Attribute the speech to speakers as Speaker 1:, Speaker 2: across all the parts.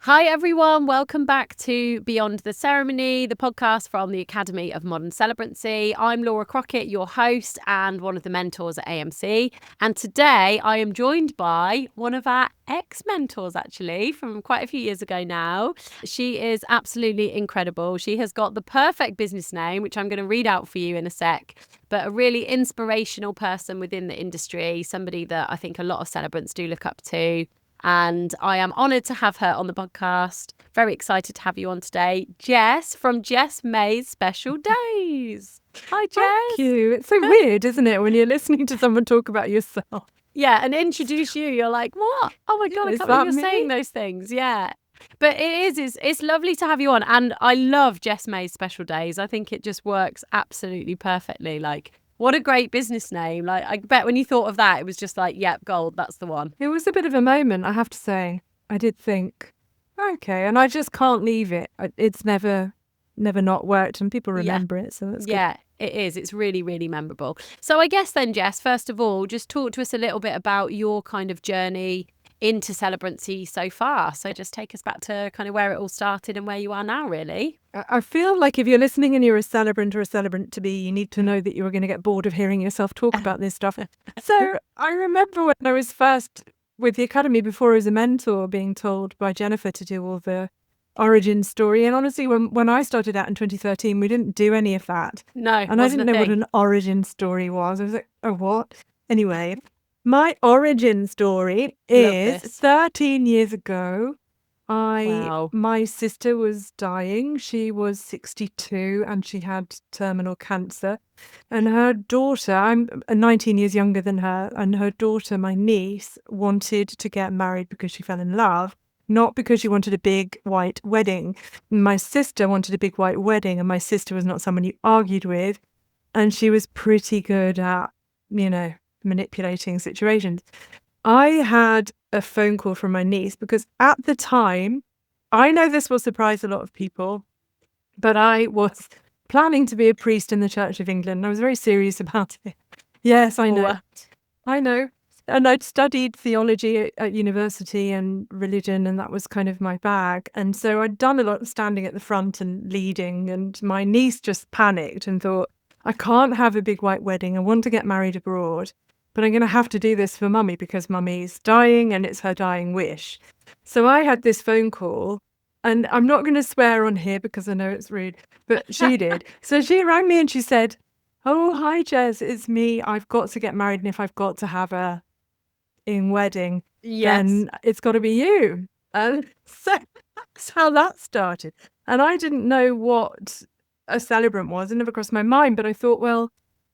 Speaker 1: Hi everyone, welcome back to Beyond the Ceremony, the podcast from the Academy of Modern Celebrancy. I'm Laura Crockett, your host and one of the mentors at AMC. And today I am joined by one of our ex-mentors, actually, from quite a few years ago now. She is absolutely incredible. She has got the perfect business name, which I'm going to read out for you in a sec, but a really inspirational person within the industry, somebody that I think a lot of celebrants do look up to. And I am honoured to have her on the podcast. Very excited to have you on today. Jess from Jess May's Special Days. Hi, Jess.
Speaker 2: Thank you. It's so weird, isn't it, when you're listening to someone talk about yourself?
Speaker 1: Yeah, and introduce you. You're like, what? Oh my God, I can't believe you're saying those things. Yeah. But it's lovely to have you on. And I love Jess May's Special Days. I think it just works absolutely perfectly. Like, what a great business name. Like, I bet when you thought of that, it was just like, yep, gold, that's the one.
Speaker 2: It was a bit of a moment, I have to say. I did think, okay, and I just can't leave it. It's never not worked, and people remember it, so that's good.
Speaker 1: Yeah, it is. It's really, really memorable. So I guess then, Jess, first of all, just talk to us a little bit about your kind of journey into Celebrancy so far. So just take us back to kind of where it all started and where you are now, really.
Speaker 2: I feel like if you're listening and you're a celebrant or a celebrant-to-be, you need to know that you're going to get bored of hearing yourself talk about this stuff. So I remember when I was first with the Academy, before I was a mentor, being told by Jennifer to do all the origin story. And honestly, when I started out in 2013, we didn't do any of that.
Speaker 1: No,
Speaker 2: and I didn't know what an origin story was. I was like, oh, what? Anyway, my origin story is 13 years ago. My sister was dying. She was 62 and she had terminal cancer. And her daughter, I'm 19 years younger than her, and her daughter, my niece, wanted to get married because she fell in love, not because she wanted a big white wedding. My sister wanted a big white wedding, and my sister was not someone you argued with, and she was pretty good at, manipulating situations. I had a phone call from my niece because at the time, I know this will surprise a lot of people, but I was planning to be a priest in the Church of England. I was very serious about it. Yes, I know. I know. And I'd studied theology at university and religion, and that was kind of my bag. And so I'd done a lot of standing at the front and leading, and my niece just panicked and thought, I can't have a big white wedding. I want to get married abroad, but I'm going to have to do this for mummy because mummy's dying and it's her dying wish. So I had this phone call, and I'm not going to swear on here because I know it's rude, but she did. So she rang me and she said, oh, hi, Jess, it's me. I've got to get married, and if I've got to have a wedding, then it's got to be you. And so that's how that started. And I didn't know what a celebrant was. It never crossed my mind, but I thought, well,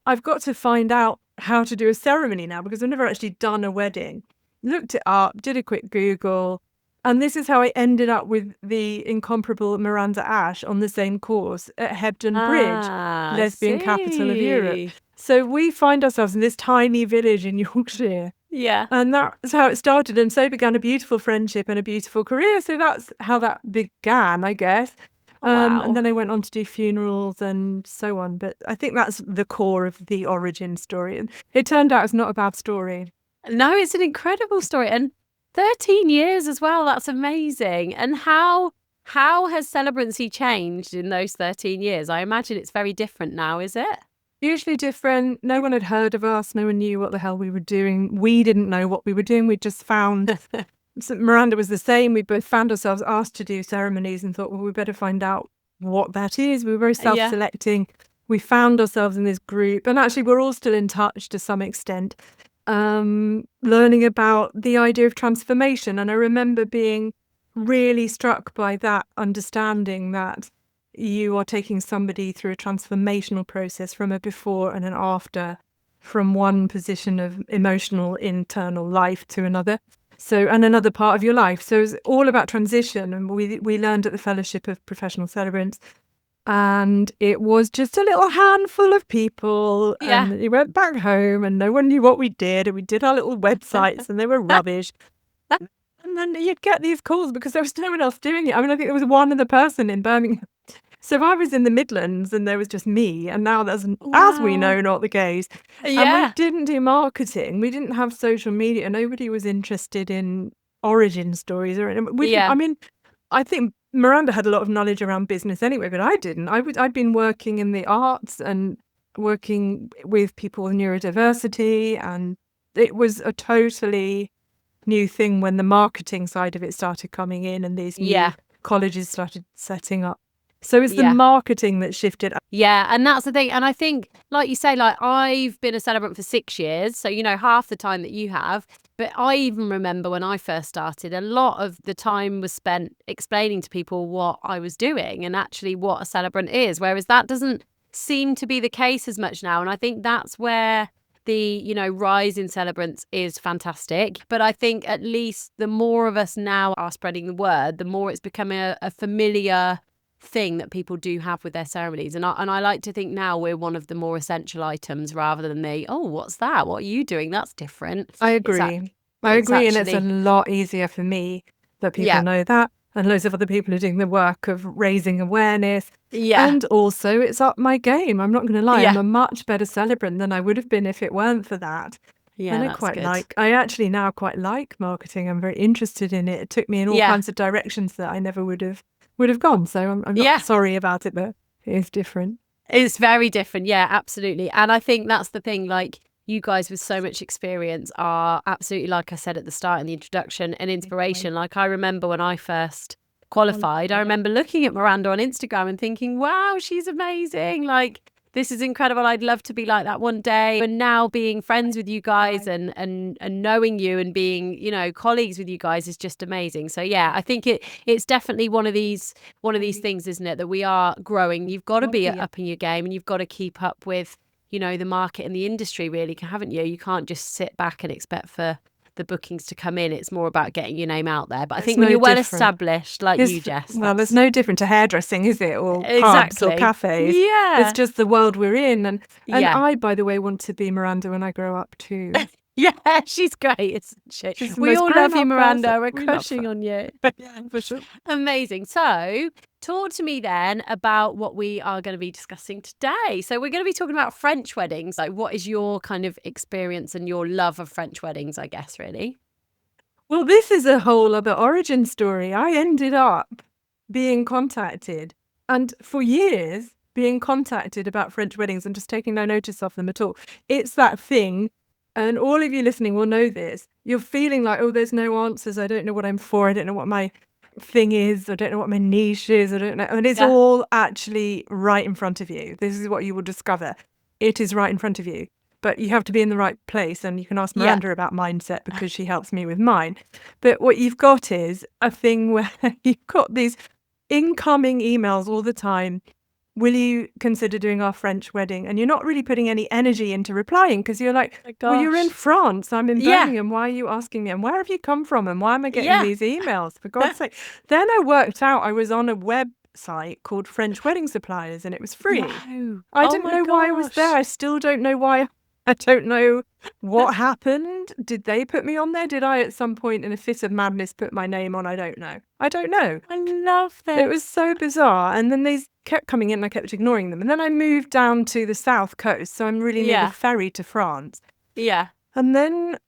Speaker 2: I've got to find out how to do a ceremony now because I've never actually done a wedding. Looked it up, did a quick Google, and this is how I ended up with the incomparable Miranda Ash on the same course at Hebden Bridge, lesbian capital of Europe. So we find ourselves in this tiny village in Yorkshire.
Speaker 1: Yeah.
Speaker 2: And that's how it started. And so began a beautiful friendship and a beautiful career. So that's how that began, I guess.
Speaker 1: Wow.
Speaker 2: And then I went on to do funerals and so on. But I think that's the core of the origin story. And it turned out it's not a bad story.
Speaker 1: No, it's an incredible story. And 13 years as well. That's amazing. And how has Celebrancy changed in those 13 years? I imagine it's very different now, is it?
Speaker 2: Hugely different. No one had heard of us. No one knew what the hell we were doing. We didn't know what we were doing. We just found... Miranda was the same. We both found ourselves asked to do ceremonies and thought, well, we better find out what that is. We were very self-selecting. We found ourselves in this group, and actually we're all still in touch to some extent, learning about the idea of transformation. And I remember being really struck by that understanding that you are taking somebody through a transformational process from a before and an after, from one position of emotional internal life to another. So, and another part of your life. So it's all about transition. And we learned at the Fellowship of Professional Celebrants. And it was just a little handful of people.
Speaker 1: Yeah.
Speaker 2: And we went back home and no one knew what we did. And we did our little websites and they were rubbish. And then you'd get these calls because there was no one else doing it. I mean, I think there was one other person in Birmingham. So I was in the Midlands and there was just me. And now that's, as we know, not the case.
Speaker 1: Yeah.
Speaker 2: And we didn't do marketing. We didn't have social media. Nobody was interested in origin stories. I mean, I think Miranda had a lot of knowledge around business anyway, but I didn't. I'd been working in the arts and working with people with neurodiversity, and it was a totally new thing when the marketing side of it started coming in and these new colleges started setting up. So it's the marketing that shifted.
Speaker 1: Yeah, and that's the thing. And I think, like you say, like I've been a celebrant for 6 years, so half the time that you have. But I even remember when I first started, a lot of the time was spent explaining to people what I was doing and actually what a celebrant is, whereas that doesn't seem to be the case as much now. And I think that's where the rise in celebrants is fantastic. But I think at least the more of us now are spreading the word, the more it's becoming a familiar thing that people do have with their ceremonies. And I like to think now we're one of the more essential items rather than what's that? What are you doing? That's different.
Speaker 2: I agree. And it's a lot easier for me that people know that. And loads of other people are doing the work of raising awareness.
Speaker 1: Yeah.
Speaker 2: And also it's up my game. I'm not going to lie. I'm a much better celebrant than I would have been if it weren't for that.
Speaker 1: Yeah,
Speaker 2: and I actually now quite like marketing. I'm very interested in it. It took me in all kinds of directions that I never would have gone. So I'm not sorry about it, but it is different.
Speaker 1: It's very different. Yeah, absolutely. And I think that's the thing, like you guys with so much experience are absolutely, like I said at the start in the introduction, an inspiration. Like I remember when I first qualified, I remember looking at Miranda on Instagram and thinking, wow, she's amazing. Like, this is incredible. I'd love to be like that one day. And now being friends with you guys and knowing you and being, colleagues with you guys is just amazing. So yeah, I think it's definitely one of these things, isn't it, that we are growing. You've got to be up in your game and you've got to keep up with, the market and the industry, really, haven't you? You can't just sit back and expect for the bookings to come in. It's more about getting your name out there. But I think when you're well established, like you, Jess.
Speaker 2: Well, there's no different to hairdressing, is it? Or pubs or cafes.
Speaker 1: Yeah.
Speaker 2: It's just the world we're in. And I, by the way, want to be Miranda when I grow up too.
Speaker 1: Yeah, she's great, isn't she? We all love you, Miranda. We're crushing on you.
Speaker 2: Yeah, for sure.
Speaker 1: Amazing. So talk to me then about what we are going to be discussing today. So we're going to be talking about French weddings. Like, what is your kind of experience and your love of French weddings, I guess, really?
Speaker 2: Well, this is a whole other origin story. I ended up being contacted, and for years being contacted about French weddings and just taking no notice of them at all. It's that thing. And all of you listening will know this. You're feeling like, oh, there's no answers. I don't know what I'm for. I don't know what my thing is. I don't know what my niche is. I don't know. And it's all actually right in front of you. This is what you will discover. It is right in front of you. But you have to be in the right place. And you can ask Miranda about mindset because she helps me with mine. But what you've got is a thing where you've got these incoming emails all the time. Will you consider doing our French wedding? And you're not really putting any energy into replying because you're like, well, you're in France. I'm in Birmingham. Why are you asking me? And where have you come from? And why am I getting these emails? For God's sake. Then I worked out I was on a website called French Wedding Suppliers and it was free.
Speaker 1: No.
Speaker 2: I didn't know why I was there. I still don't know why. I don't know what happened. Did they put me on there? Did I at some point in a fit of madness put my name on? I don't know. I
Speaker 1: love that.
Speaker 2: It was so bizarre. And then these kept coming in and I kept ignoring them. And then I moved down to the south coast. So I'm really near the ferry to France.
Speaker 1: Yeah.
Speaker 2: And then,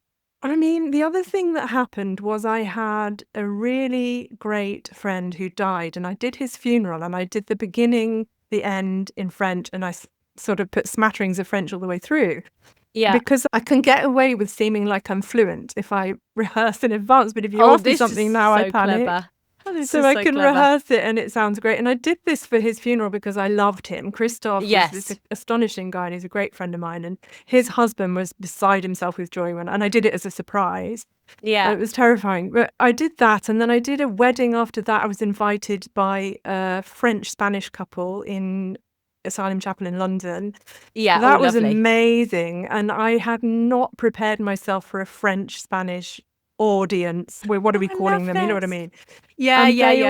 Speaker 2: the other thing that happened was I had a really great friend who died and I did his funeral and I did the beginning, the end in French and I sort of put smatterings of French all the way through. Yeah. Because I can get away with seeming like I'm fluent if I rehearse in advance. But if you ask me something now, I panic.
Speaker 1: Clever.
Speaker 2: So I can rehearse it and it sounds great. And I did this for his funeral because I loved him. Christophe is this astonishing guy and he's a great friend of mine. And his husband was beside himself with joy and I did it as a surprise. Yeah. It was terrifying. But I did that and then I did a wedding after that. I was invited by a French-Spanish couple in Asylum Chapel in London. Yeah, that was amazing. And I had not prepared myself for a French-Spanish audience. What are we calling them? This. You know what I mean?
Speaker 1: Yeah.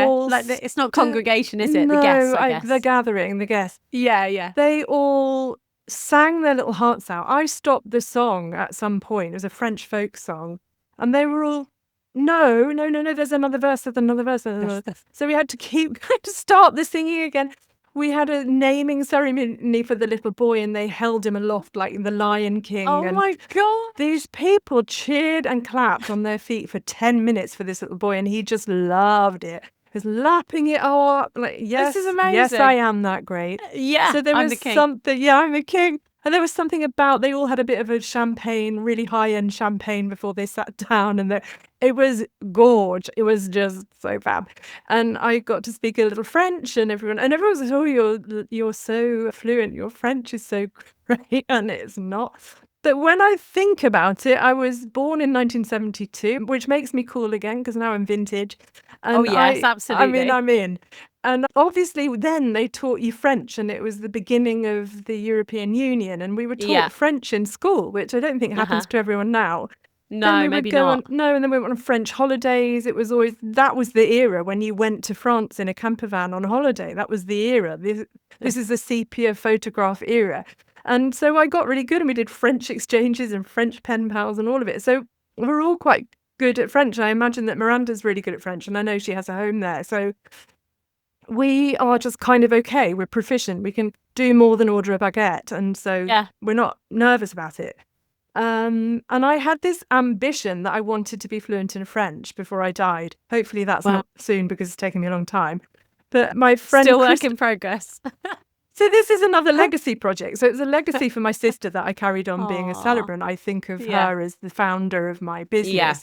Speaker 1: Like it's not congregation, is it?
Speaker 2: No,
Speaker 1: the guests, I guess.
Speaker 2: The gathering, the guests.
Speaker 1: Yeah.
Speaker 2: They all sang their little hearts out. I stopped the song at some point. It was a French folk song. And they were all, no, there's another verse, So we had to start the singing again. We had a naming ceremony for the little boy and they held him aloft like the Lion King.
Speaker 1: Oh my God.
Speaker 2: These people cheered and clapped on their feet for 10 minutes for this little boy and he just loved it. was lapping it up. Like, yes,
Speaker 1: This is amazing.
Speaker 2: yes, I am that great.
Speaker 1: Yeah,
Speaker 2: so there
Speaker 1: I'm
Speaker 2: was
Speaker 1: the king.
Speaker 2: something. Yeah, I'm the king. And there was something about, they all had a bit of a champagne, really high-end champagne before they sat down, and it was gorge. It was just so fab. And I got to speak a little French, and everyone was like, "Oh, you're so fluent. Your French is so great," and it's not. But when I think about it, I was born in 1972, which makes me cool again because now I'm vintage. And
Speaker 1: yes, absolutely.
Speaker 2: I'm in. And obviously then they taught you French, and it was the beginning of the European Union, and we were taught French in school, which I don't think happens to everyone now.
Speaker 1: No, maybe not.
Speaker 2: And then we went on French holidays. That was the era when you went to France in a camper van on holiday. That was the era. This is the sepia photograph era. And so I got really good, and we did French exchanges and French pen pals and all of it. So we're all quite good at French. I imagine that Miranda's really good at French, and I know she has a home there. So we are just kind of okay. We're proficient. We can do more than order a baguette. And so we're not nervous about it. And I had this ambition that I wanted to be fluent in French before I died. Hopefully that's not soon, because it's taken me a long time. But my friend...
Speaker 1: Still work in progress.
Speaker 2: So this is another legacy project. So it's a legacy for my sister that I carried on being a celebrant. I think of her as the founder of my business. Yeah.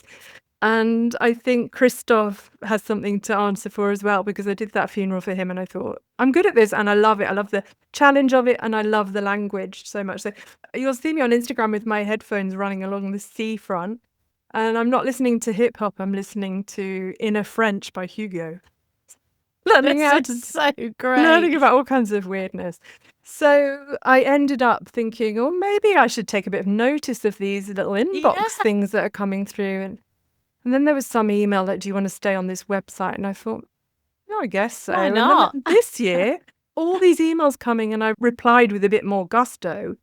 Speaker 2: And I think Christophe has something to answer for as well, because I did that funeral for him and I thought, I'm good at this and I love it. I love the challenge of it and I love the language so much. So you'll see me on Instagram with my headphones running along the seafront, and I'm not listening to hip hop, I'm listening to Inner French by Huguenot. Learning about all kinds of weirdness. So I ended up thinking, oh, maybe I should take a bit of notice of these little inbox things that are coming through. And then there was some email that, do you want to stay on this website? And I thought, no, I guess so.
Speaker 1: Why not?
Speaker 2: And then this year, all these emails coming, and I replied with a bit more gusto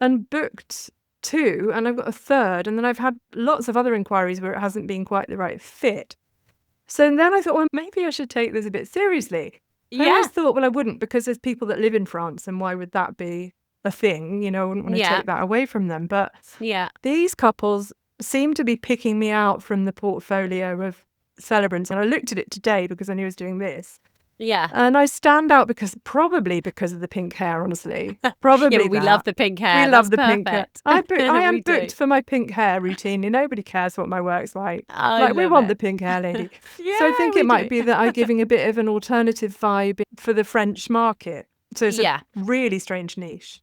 Speaker 2: and booked 2, and I've got a 3rd. And then I've had lots of other inquiries where it hasn't been quite the right fit. So then I thought, well, maybe I should take this a bit seriously. I always thought, well, I wouldn't, because there's people that live in France, and why would that be a thing? You know, I wouldn't want to take that away from them. But these couples seem to be picking me out from the portfolio of celebrants. And I looked at it today because I knew I was doing this.
Speaker 1: Yeah.
Speaker 2: And I stand out probably because of the pink hair, honestly. Probably.
Speaker 1: We love the pink hair.
Speaker 2: We love the pink hair. I am booked for my pink hair routine. Nobody cares what my work's like. We want the pink hair lady. So I think it might be that I'm giving a bit of an alternative vibe for the French market. So it's a really strange niche.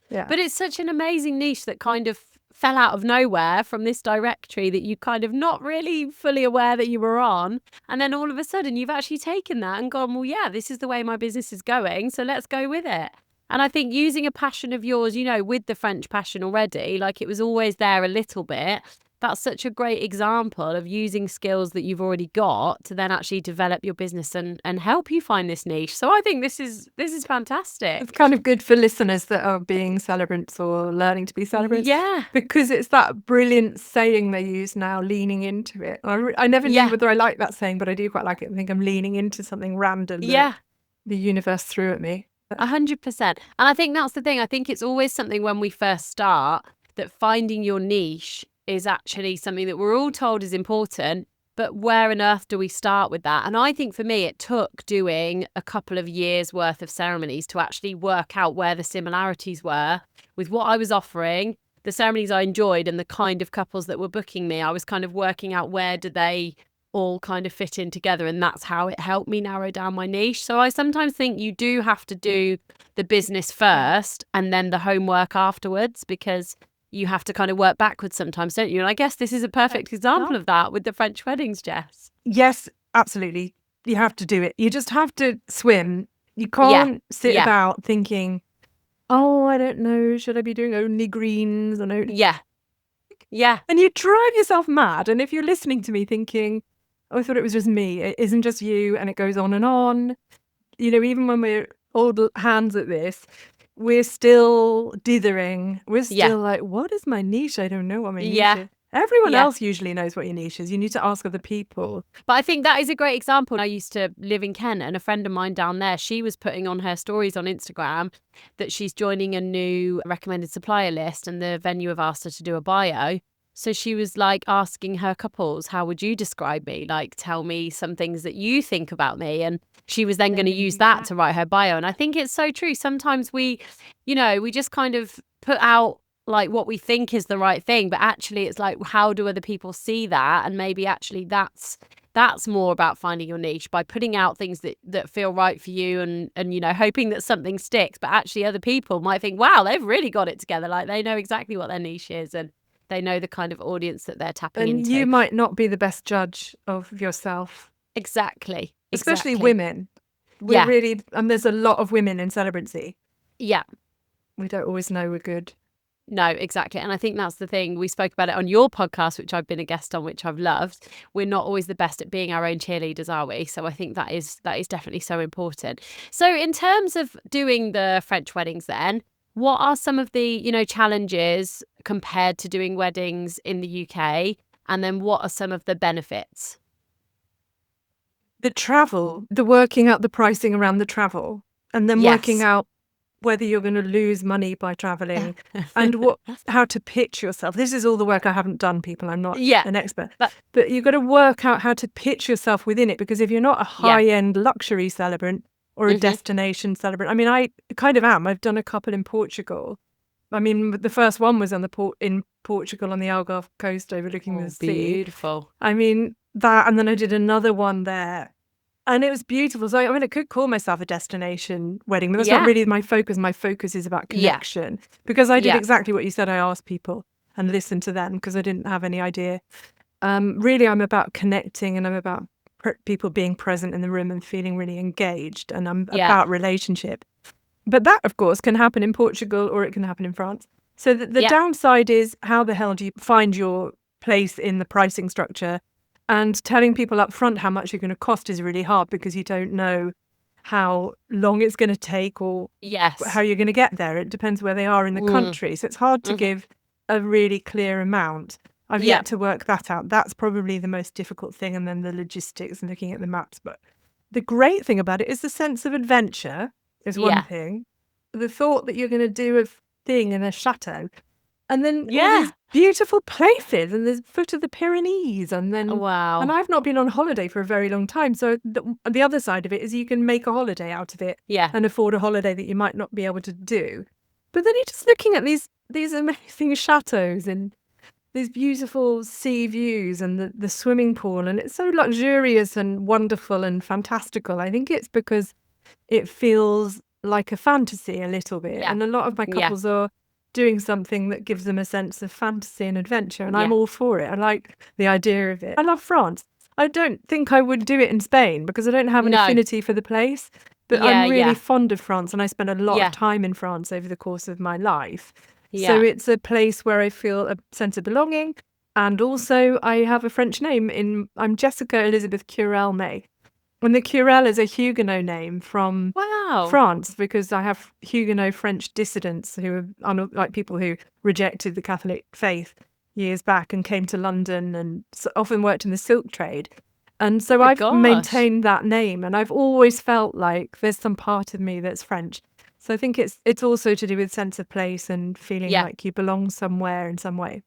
Speaker 2: Yeah.
Speaker 1: But it's such an amazing niche that kind of fell out of nowhere from this directory that you kind of not really fully aware that you were on. And then all of a sudden you've actually taken that and gone, well, yeah, this is the way my business is going, so let's go with it. And I think using a passion of yours, you know, with the French passion already, like it was always there a little bit. That's such a great example of using skills that you've already got to then actually develop your business and help you find this niche. So I think this is fantastic.
Speaker 2: It's kind of good for listeners that are being celebrants or learning to be celebrants.
Speaker 1: Yeah.
Speaker 2: Because it's that brilliant saying they use now, leaning into it. I never knew whether I like that saying, but I do quite like it. I think I'm leaning into something random that the universe threw at me.
Speaker 1: 100%. And I think that's the thing. I think it's always something when we first start that finding your niche is actually something that we're all told is important, but where on earth do we start with that? And I think for me, it took doing a couple of years worth of ceremonies to actually work out where the similarities were with what I was offering, the ceremonies I enjoyed, and the kind of couples that were booking me. I was kind of working out where do they all kind of fit in together, and that's how it helped me narrow down my niche. So I sometimes think you do have to do the business first and then the homework afterwards, because you have to kind of work backwards sometimes, don't you? And I guess this is a perfect example of that with the French weddings, Jess.
Speaker 2: Yes, absolutely. You have to do it. You just have to swim. You can't sit about thinking, oh, I don't know, should I be doing only greens? And
Speaker 1: Yeah.
Speaker 2: And you drive yourself mad. And if you're listening to me thinking, oh, I thought it was just me, it isn't just you, and it goes on and on. You know, even when we're old hands at this, we're still dithering. We're still like, what is my niche? I don't know what my niche is. Everyone else usually knows what your niche is. You need to ask other people.
Speaker 1: But I think that is a great example. I used to live in Kent, and a friend of mine down there, she was putting on her stories on Instagram that she's joining a new recommended supplier list, and the venue have asked her to do a bio. So she was like asking her couples, how would you describe me? Like, tell me some things that you think about me. And she was then going to use that to write her bio. And I think it's so true. Sometimes we just kind of put out like what we think is the right thing, but actually it's like, how do other people see that? And maybe actually that's more about finding your niche by putting out things that feel right for you and hoping that something sticks. But actually other people might think, wow, they've really got it together. Like they know exactly what their niche is and they know the kind of audience that they're tapping into.
Speaker 2: And you might not be the best judge of yourself.
Speaker 1: Exactly.
Speaker 2: Especially women. We're really, and there's a lot of women in Celebrancy.
Speaker 1: Yeah.
Speaker 2: We don't always know we're good.
Speaker 1: No, exactly. And I think that's the thing. We spoke about it on your podcast, which I've been a guest on, which I've loved. We're not always the best at being our own cheerleaders, are we? So I think that is definitely so important. So in terms of doing the French weddings then, what are some of the, challenges compared to doing weddings in the UK? And then what are some of the benefits?
Speaker 2: The travel, the working out the pricing around the travel, and then working out whether you're going to lose money by traveling and how to pitch yourself. This is all the work I haven't done, people. I'm not an expert. But you've got to work out how to pitch yourself within it, because if you're not a high-end luxury celebrant or a destination celebrant, I mean, I kind of am. I've done a couple in Portugal. I mean, the first one was in Portugal on the Algarve coast overlooking the sea.
Speaker 1: Beautiful.
Speaker 2: I mean, that, and then I did another one there. And it was beautiful. So, I mean, I could call myself a destination wedding, but that's not really my focus. My focus is about connection. Because I did exactly what you said. I asked people and listened to them because I didn't have any idea. Really, I'm about connecting, and I'm about people being present in the room and feeling really engaged. And I'm about relationship. But that, of course, can happen in Portugal or it can happen in France. So the downside is, how the hell do you find your place in the pricing structure? And telling people up front how much you're going to cost is really hard, because you don't know how long it's going to take or how you're going to get there. It depends where they are in the country. So it's hard to give a really clear amount. I've yet to work that out. That's probably the most difficult thing. And then the logistics and looking at the maps. But the great thing about it is the sense of adventure is one thing. The thought that you're going to do a thing in a chateau. And then all these beautiful places, and there's foot of the Pyrenees, and then and I've not been on holiday for a very long time. So the other side of it is you can make a holiday out of it and afford a holiday that you might not be able to do. But then you're just looking at these amazing chateaux and these beautiful sea views and the swimming pool, and it's so luxurious and wonderful and fantastical. I think it's because it feels like a fantasy a little bit, and a lot of my couples are doing something that gives them a sense of fantasy and adventure, and I'm all for it. I like the idea of it. I love France. I don't think I would do it in Spain because I don't have an affinity for the place, but I'm really fond of France, and I spent a lot of time in France over the course of my life. So it's a place where I feel a sense of belonging, and also I have a French name. I'm Jessica Elizabeth Curel May. And the Curel is a Huguenot name from France, because I have Huguenot French dissidents who are like people who rejected the Catholic faith years back and came to London and often worked in the silk trade. And so I've maintained that name, and I've always felt like there's some part of me that's French. So I think it's also to do with sense of place and feeling like you belong somewhere in some way.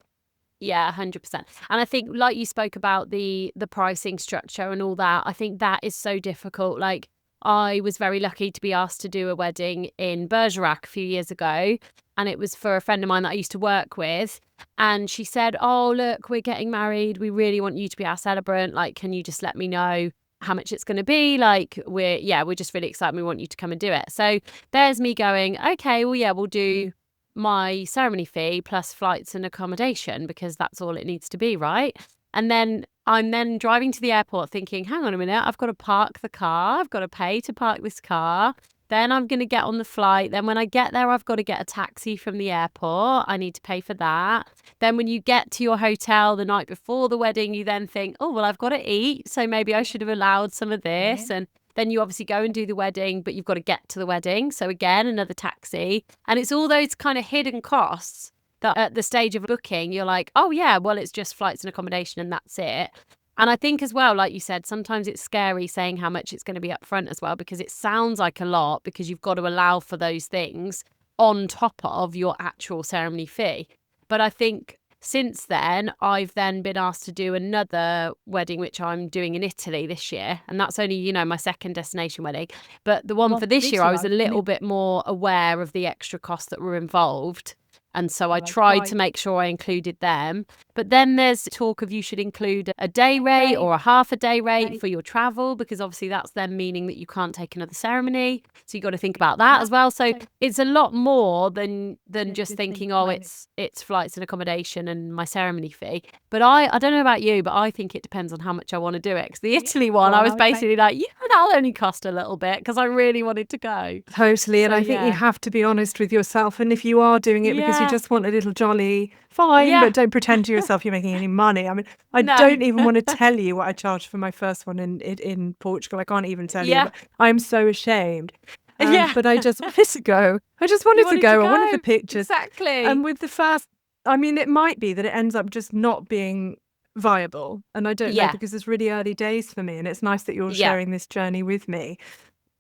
Speaker 1: Yeah, 100%. And I think, like you spoke about the pricing structure and all that, I think that is so difficult. Like, I was very lucky to be asked to do a wedding in Bergerac a few years ago, and it was for a friend of mine that I used to work with. And she said, oh, look, we're getting married. We really want you to be our celebrant. Like, can you just let me know how much it's going to be? Like, we're just really excited. We want you to come and do it. So there's me going, okay, well, yeah, we'll do my ceremony fee plus flights and accommodation, because that's all it needs to be, right? And then I'm then driving to the airport thinking, hang on a minute, I've got to park the car, I've got to pay to park this car, then I'm going to get on the flight, then when I get there I've got to get a taxi from the airport, I need to pay for that. Then when you get to your hotel the night before the wedding, you then think, oh well, I've got to eat, so maybe I should have allowed some of this. And then you obviously go and do the wedding, but you've got to get to the wedding. So again, another taxi. And it's all those kind of hidden costs that at the stage of booking, you're like, oh yeah, well, it's just flights and accommodation and that's it. And I think as well, like you said, sometimes it's scary saying how much it's going to be up front as well, because it sounds like a lot, because you've got to allow for those things on top of your actual ceremony fee. But I think since then, I've then been asked to do another wedding, which I'm doing in Italy this year. And that's only, you know, my second destination wedding. But the one for this year, I was a little bit more aware of the extra costs that were involved. And so I tried to make sure I included them. But then there's talk of you should include a day rate or a half a day rate for your travel, because obviously that's then meaning that you can't take another ceremony. So you've got to think about that as well. So it's a lot more than just thinking, oh, it's flights and accommodation and my ceremony fee. But I don't know about you, but I think it depends on how much I want to do it. Because the Italy one, I was basically like, yeah, that'll only cost a little bit because I really wanted to go.
Speaker 2: Totally. And I think you have to be honest with yourself. And if you are doing it because you just want a little jolly, fine, but don't pretend to yourself you're making any money. I mean, I don't even want to tell you what I charged for my first one in Portugal. I can't even tell you. But I'm so ashamed. But I just wanted to go. I just wanted to go. I wanted the pictures.
Speaker 1: Exactly.
Speaker 2: And with the first, I mean, it might be that it ends up just not being viable. And I don't know, because it's really early days for me. And it's nice that you're sharing this journey with me.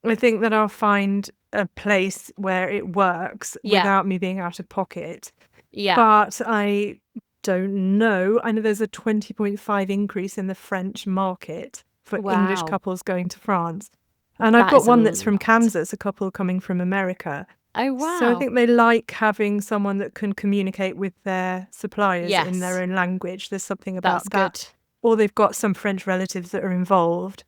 Speaker 2: I think that I'll find a place where it works without me being out of pocket. Yeah. But I don't know. I know there's a 20.5 increase in the French market for English couples going to France. And I've got one that's from Kansas, a couple coming from America.
Speaker 1: Oh, wow.
Speaker 2: So I think they like having someone that can communicate with their suppliers in their own language. There's something about that. Good. Or they've got some French relatives that are involved.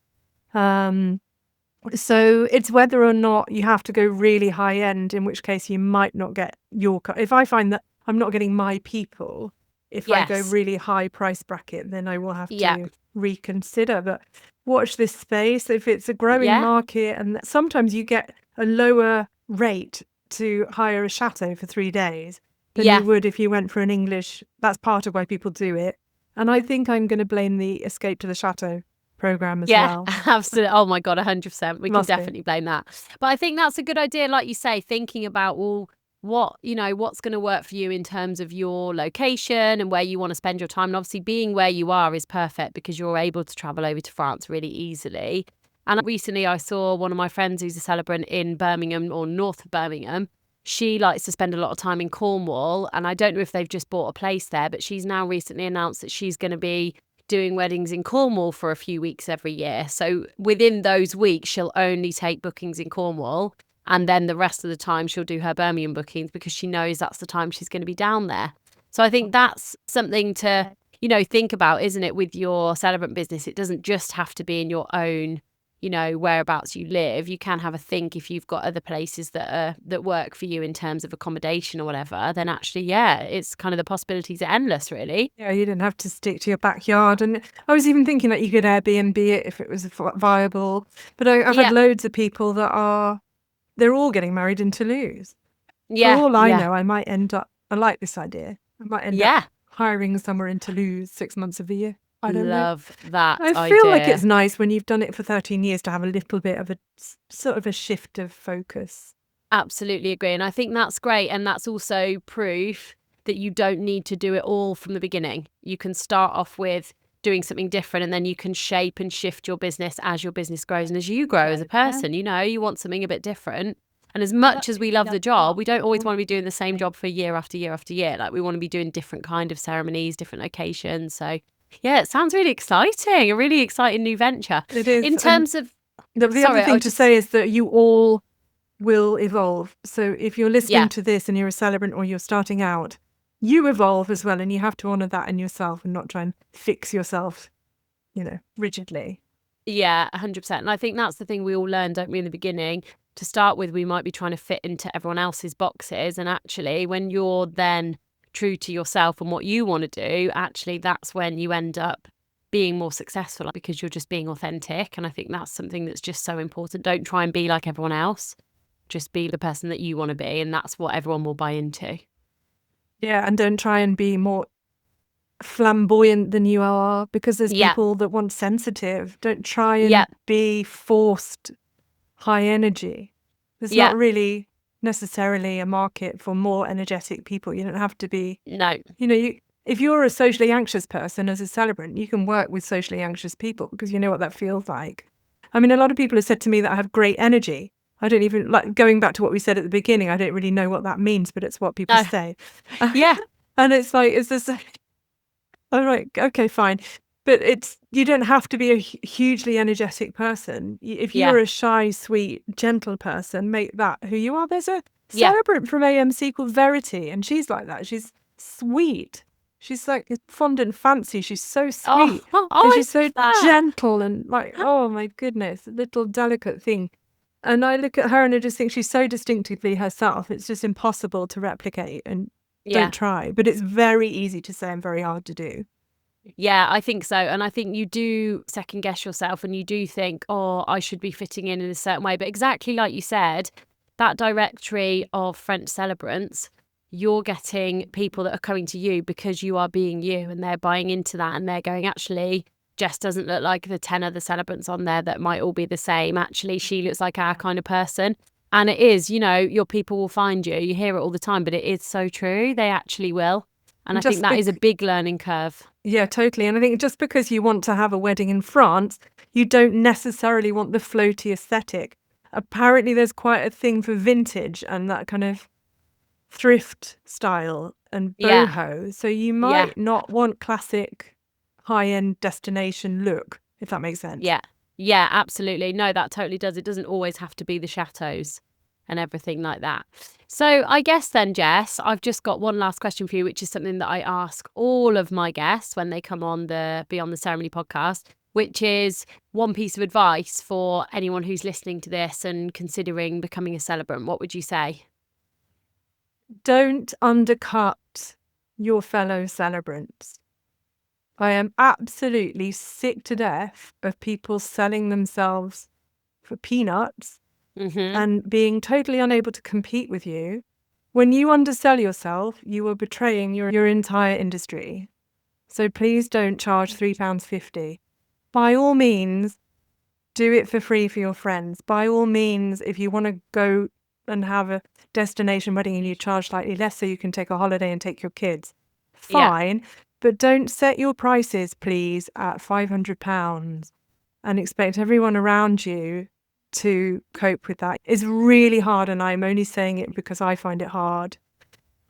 Speaker 2: So it's whether or not you have to go really high end, in which case you might not get your... If I find that I'm not getting my people, if I go really high price bracket, then I will have to reconsider. But watch this space. If it's a growing market, and sometimes you get a lower rate to hire a chateau for 3 days than you would if you went for an English. That's part of why people do it. And I think I'm going to blame the Escape to the Chateau program as well.
Speaker 1: Yeah, absolutely. Oh my God, 100%. We can definitely blame that. But I think that's a good idea, like you say, thinking about, well, what's going to work for you in terms of your location and where you want to spend your time. And obviously being where you are is perfect because you're able to travel over to France really easily. And recently I saw one of my friends who's a celebrant in Birmingham, or north of Birmingham. She likes to spend a lot of time in Cornwall, and I don't know if they've just bought a place there, but she's now recently announced that she's going to be doing weddings in Cornwall for a few weeks every year. So within those weeks, she'll only take bookings in Cornwall. And then the rest of the time, she'll do her Birmingham bookings because she knows that's the time she's going to be down there. So I think that's something to, think about, isn't it, with your Celebrant business? It doesn't just have to be in your own, whereabouts you live. You can have a think if you've got other places that work for you in terms of accommodation or whatever, then actually, it's kind of the possibilities are endless, really.
Speaker 2: Yeah, you didn't have to stick to your backyard. And I was even thinking that you could Airbnb it if it was viable. But I've had loads of people they're all getting married in Toulouse. Yeah. For all I know, I might end up, I like this idea. I might end up hiring somewhere in Toulouse 6 months of the year. I don't
Speaker 1: love that
Speaker 2: I
Speaker 1: idea.
Speaker 2: feel like it's nice when you've done it for 13 years to have a little bit of a sort of a shift of focus.
Speaker 1: Absolutely agree. And I think that's great. And that's also proof that you don't need to do it all from the beginning. You can start off with doing something different, and then you can shape and shift your business as your business grows and as you grow as a person. You want something a bit different. And as much as we love the job, we don't always want to be doing the same job for year after year after year. Like, we want to be doing different kind of ceremonies, different locations. So yeah, it sounds really exciting, a really exciting new venture.
Speaker 2: It is.
Speaker 1: In terms of...
Speaker 2: The other thing to say is that you all will evolve. So if you're listening to this and you're a celebrant or you're starting out, you evolve as well, and you have to honour that in yourself and not try and fix yourself, rigidly.
Speaker 1: Yeah, 100%. And I think that's the thing we all learn, don't we, in the beginning? To start with, we might be trying to fit into everyone else's boxes. And actually, when you're then true to yourself and what you want to do, actually, that's when you end up being more successful, because you're just being authentic. And I think that's something that's just so important. Don't try and be like everyone else. Just be the person that you want to be. And that's what everyone will buy into.
Speaker 2: Yeah, and don't try and be more flamboyant than you are, because there's people that want sensitive. Don't try and be forced high energy. There's not really necessarily a market for more energetic people. You don't have to be.
Speaker 1: No.
Speaker 2: If you're a socially anxious person as a celebrant, you can work with socially anxious people because you know what that feels like. I mean, a lot of people have said to me that I have great energy. I don't even, like, going back to what we said at the beginning, I don't really know what that means, but it's what people say.
Speaker 1: Yeah.
Speaker 2: And it's like, it's this, I'm like, okay, fine. But you don't have to be a hugely energetic person. If you're a shy, sweet, gentle person, make that who you are. There's a celebrant from AMC called Verity, and she's like that. She's sweet. She's like fond and fancy. She's so sweet. And she's so gentle and like, oh my goodness, a little delicate thing. And I look at her and I just think she's so distinctively herself. It's just impossible to replicate, and don't try. But it's very easy to say and very hard to do.
Speaker 1: Yeah, I think so. And I think you do second guess yourself and you do think, oh, I should be fitting in a certain way. But exactly like you said, that directory of French celebrants, you're getting people that are coming to you because you are being you, and they're buying into that, and they're going, actually, Jess doesn't look like the 10 other celebrants on there that might all be the same. Actually, she looks like our kind of person. And it is, your people will find you. You hear it all the time, but it is so true. They actually will. And I think that is a big learning curve.
Speaker 2: Yeah, totally. And I think just because you want to have a wedding in France, you don't necessarily want the floaty aesthetic. Apparently, there's quite a thing for vintage and that kind of thrift style and boho. So you might not want classic high-end destination look, if that makes sense.
Speaker 1: Yeah, absolutely. No, that totally does. It doesn't always have to be the chateaus and everything like that. So I guess then, Jess, I've just got one last question for you, which is something that I ask all of my guests when they come on the Beyond the Ceremony podcast, which is one piece of advice for anyone who's listening to this and considering becoming a celebrant. What would you say?
Speaker 2: Don't undercut your fellow celebrants. I am absolutely sick to death of people selling themselves for peanuts and being totally unable to compete with you. When you undersell yourself, you are betraying your entire industry. So please don't charge £3.50. By all means, do it for free for your friends. By all means, if you want to go and have a destination wedding and you charge slightly less so you can take a holiday and take your kids, fine. But don't set your prices, please, at £500 and expect everyone around you to cope with that. It's really hard, and I'm only saying it because I find it hard.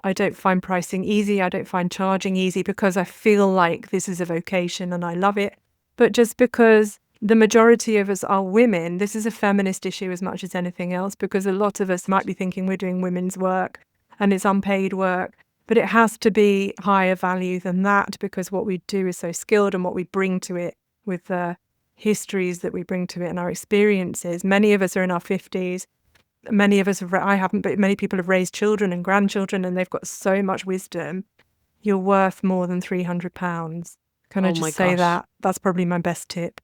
Speaker 2: I don't find pricing easy. I don't find charging easy because I feel like this is a vocation and I love it. But just because the majority of us are women, this is a feminist issue as much as anything else, because a lot of us might be thinking we're doing women's work and it's unpaid work. But it has to be higher value than that, because what we do is so skilled, and what we bring to it with the histories that we bring to it and our experiences. Many of us are in our 50s. Many of us I haven't, but many people have raised children and grandchildren, and they've got so much wisdom. You're worth more than £300. Can I just say that? That's probably my best tip.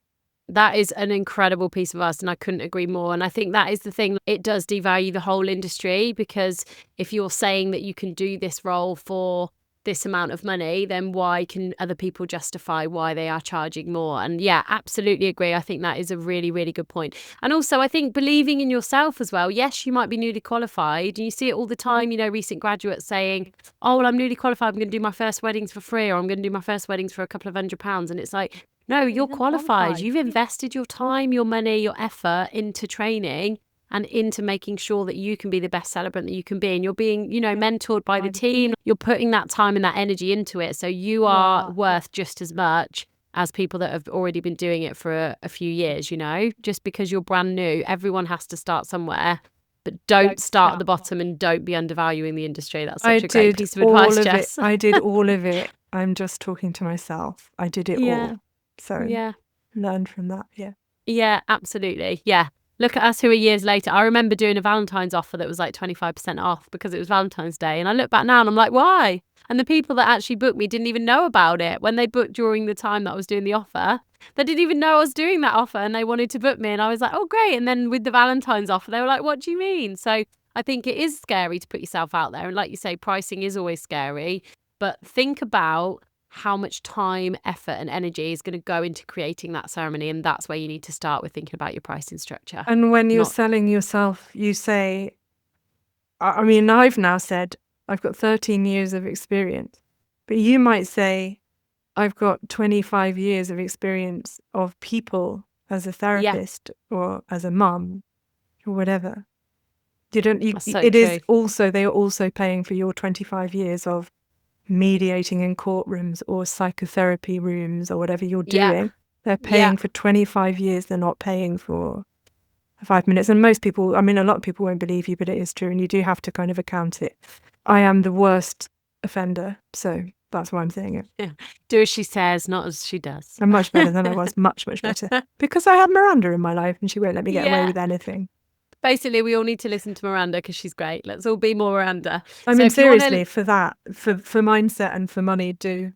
Speaker 1: That is an incredible piece of advice, and I couldn't agree more. And I think that is the thing. It does devalue the whole industry, because if you're saying that you can do this role for this amount of money, then why can other people justify why they are charging more? And yeah, absolutely agree. I think that is a really, really good point. And also, I think believing in yourself as well. Yes, you might be newly qualified, and you see it all the time, recent graduates saying, oh, well, I'm newly qualified, I'm going to do my first weddings for free, or I'm going to do my first weddings for a couple of £100. And it's like, no, you're qualified. You've invested your time, your money, your effort into training and into making sure that you can be the best celebrant that you can be. And you're being, mentored by the team. You're putting that time and that energy into it. So you are worth just as much as people that have already been doing it for a few years, Just because you're brand new, everyone has to start somewhere. But don't start at the bottom, and don't be undervaluing the industry. That's such a great piece of advice, Jess.
Speaker 2: I did all of it. I'm just talking to myself. I did it all. So learn from that.
Speaker 1: Yeah, absolutely. Yeah. Look at us who are years later. I remember doing a Valentine's offer that was like 25% off because it was Valentine's Day. And I look back now and I'm like, why? And the people that actually booked me didn't even know about it. When they booked during the time that I was doing the offer, they didn't even know I was doing that offer, and they wanted to book me. And I was like, oh, great. And then with the Valentine's offer, they were like, what do you mean? So I think it is scary to put yourself out there. And like you say, pricing is always scary. But think about how much time, effort and energy is going to go into creating that ceremony. And that's where you need to start with thinking about your pricing structure.
Speaker 2: And when you're selling yourself, you say, I've now said, I've got 13 years of experience. But you might say, I've got 25 years of experience of people as a therapist or as a mum or whatever. They are also paying for your 25 years of mediating in courtrooms or psychotherapy rooms or whatever you're doing. They're paying for 25 years. They're not paying for 5 minutes. And most people, I mean, a lot of people won't believe you, but it is true. And you do have to kind of account it. I am the worst offender. So that's why I'm saying it.
Speaker 1: Yeah. Do as she says, not as she does.
Speaker 2: I'm much better than I was. Much, much better. Because I have Miranda in my life and she won't let me get away with anything.
Speaker 1: Basically, we all need to listen to Miranda because she's great. Let's all be more Miranda.
Speaker 2: I mean, seriously, for that, for mindset and for money, do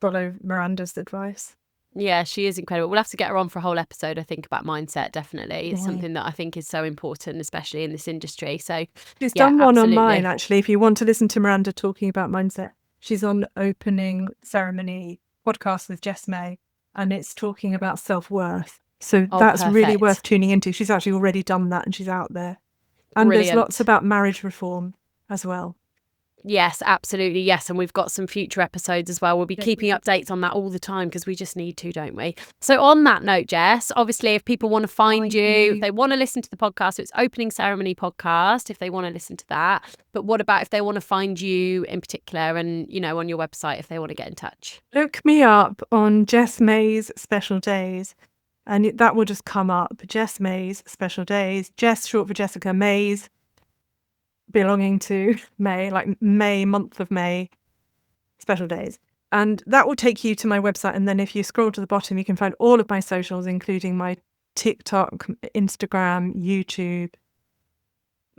Speaker 2: follow Miranda's advice.
Speaker 1: Yeah, she is incredible. We'll have to get her on for a whole episode, I think, about mindset, definitely. It's something that I think is so important, especially in this industry. So
Speaker 2: she's done one on mine, actually. If you want to listen to Miranda talking about mindset, she's on Opening Ceremony podcast with Jess May, and it's talking about self-worth. So that's really worth tuning into. She's actually already done that and she's out there. And there's lots about marriage reform as well.
Speaker 1: Yes, absolutely. Yes. And we've got some future episodes as well. We'll be keeping updates on that all the time because we just need to, don't we? So on that note, Jess, obviously, if people want to find you, if they want to listen to the podcast, so it's Opening Ceremony podcast, if they want to listen to that. But what about if they want to find you in particular and, you know, on your website, if they want to get in touch?
Speaker 2: Look me up on Jess May's Special Days. And that will just come up. Jess May's Special Days. Jess, short for Jessica, May's, belonging to May, like May, month of May, Special Days. And that will take you to my website. And then if you scroll to the bottom, you can find all of my socials, including my TikTok, Instagram, YouTube,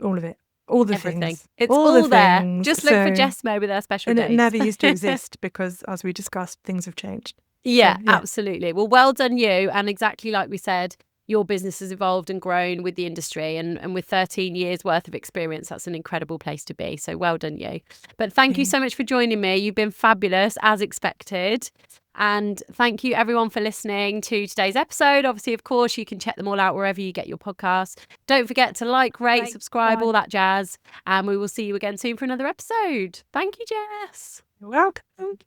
Speaker 2: all of it. All the things.
Speaker 1: It's all there. Just look for Jess May with her Special Days.
Speaker 2: And it never used to exist because, as we discussed, things have changed.
Speaker 1: Yeah, absolutely. Well, well done you. And exactly like we said, your business has evolved and grown with the industry. And with 13 years worth of experience, that's an incredible place to be. So well done you. But thank you so much for joining me. You've been fabulous, as expected. And thank you, everyone, for listening to today's episode. Obviously, of course, you can check them all out wherever you get your podcasts. Don't forget to like, rate, subscribe, all that jazz. And we will see you again soon for another episode. Thank you, Jess.
Speaker 2: You're welcome.